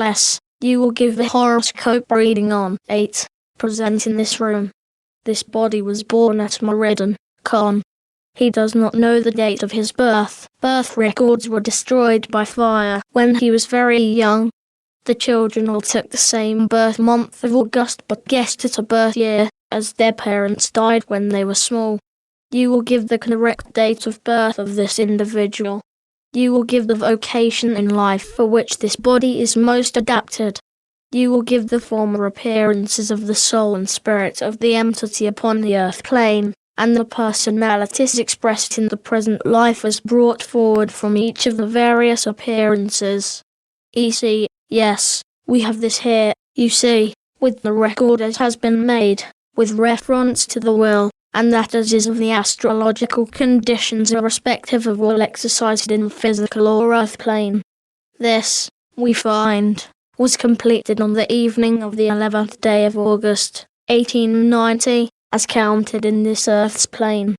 Nevertheless, you will give the horoscope reading on 8, present in this room. This body was born at Meriden, Con. He does not know the date of his birth. Birth records were destroyed by fire when he was very young. The children all took the same birth month of August but guessed at a birth year, as their parents died when they were small. You will give the correct date of birth of this individual. You will give the vocation in life for which this body is most adapted. You will give the former appearances of the soul and spirit of the entity upon the earth plane, and the personalities expressed in the present life as brought forward from each of the various appearances. E.c. Yes, we have this here, you see, with the record as has been made, with reference to the will, and that as is of the astrological conditions irrespective of will exercised in physical or earth plane. This, we find, was completed on the evening of the 11th day of August, 1890, as counted in this earth's plane.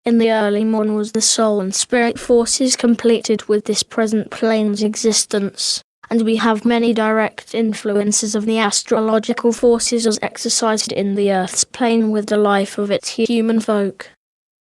In the early morn was the soul and spirit forces completed with this present plane's existence, and we have many direct influences of the astrological forces as exercised in the earth's plane with the life of its human folk.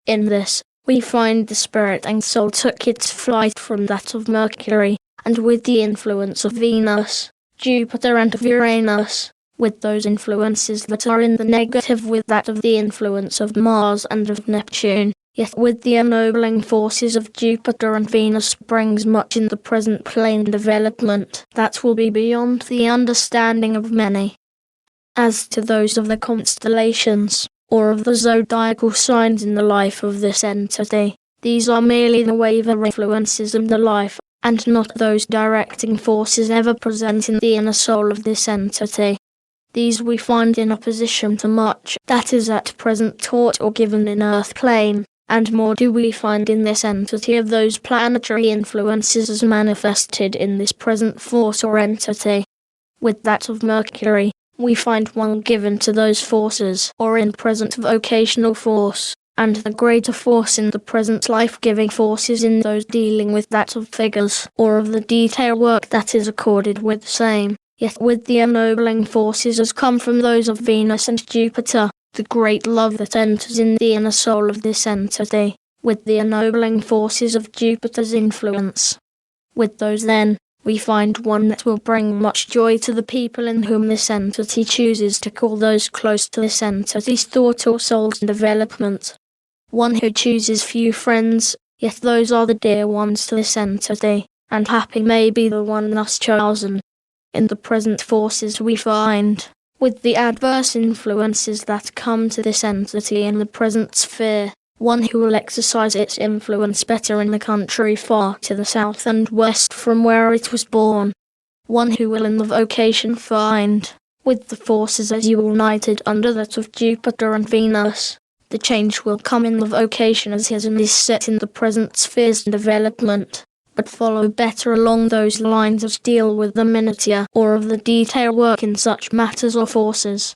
In this, we find the spirit and soul took its flight from that of Mercury, and with the influence of Venus, Jupiter and Uranus, with those influences that are in the negative with that of the influence of Mars and of Neptune, yet with the ennobling forces of Jupiter and Venus brings much in the present plane development that will be beyond the understanding of many. As to those of the constellations, or of the zodiacal signs in the life of this entity, these are merely the waiver influences in the life, and not those directing forces ever present in the inner soul of this entity. These we find in opposition to much that is at present taught or given in earth plane, and more do we find in this entity of those planetary influences as manifested in this present force or entity. With that of Mercury, we find one given to those forces or in present vocational force, and the greater force in the present life-giving forces in those dealing with that of figures or of the detail work that is accorded with same, yet with the ennobling forces as come from those of Venus and Jupiter, the great love that enters in the inner soul of this entity, with the ennobling forces of Jupiter's influence. With those then, we find one that will bring much joy to the people in whom this entity chooses to call those close to this entity's thought or soul's development. One who chooses few friends, yet those are the dear ones to this entity, and happy may be the one thus chosen. In the present forces we find, with the adverse influences that come to this entity in the present sphere, one who will exercise its influence better in the country far to the south and west from where it was born. One who will in the vocation find, with the forces as united under that of Jupiter and Venus, the change will come in the vocation as his and is set in the present sphere's development, but follow better along those lines as deal with the minutiae or of the detail work in such matters or forces.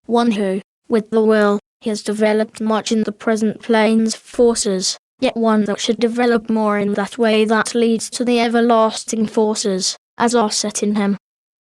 One who, with the will, he has developed much in the present plane's forces, yet one that should develop more in that way that leads to the everlasting forces, as are set in him.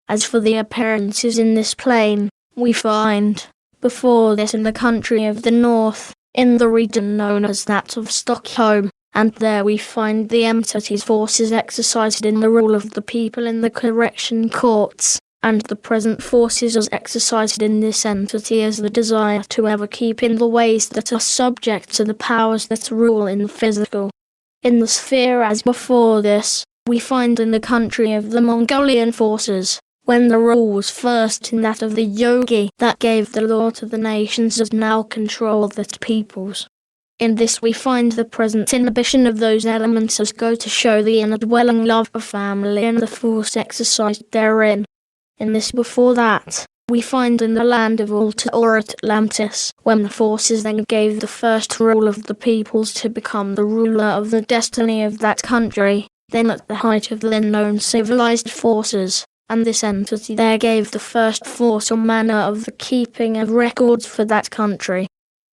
As for the appearances in this plane, we find, before this in the country of the north, in the region known as that of Stockholm, and there we find the entity's forces exercised in the rule of the people in the correction courts, and the present forces as exercised in this entity as the desire to ever keep in the ways that are subject to the powers that rule in the physical. In the sphere as before this, we find in the country of the Mongolian forces, when the rule was first in that of the yogi that gave the law to the nations as now control the peoples. In this we find the present inhibition of those elements as go to show the inner dwelling love of family and the force exercised therein. In this before that, we find in the land of Alta or Atlantis, when the forces then gave the first rule of the peoples to become the ruler of the destiny of that country, then at the height of the then known civilized forces, and this entity there gave the first force or manner of the keeping of records for that country.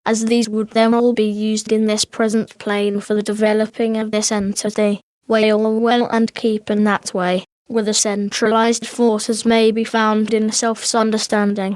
As these would then all be used in this present plane for the developing of this entity, weigh all well and keep in that way, with a centralized force as may be found in self-understanding.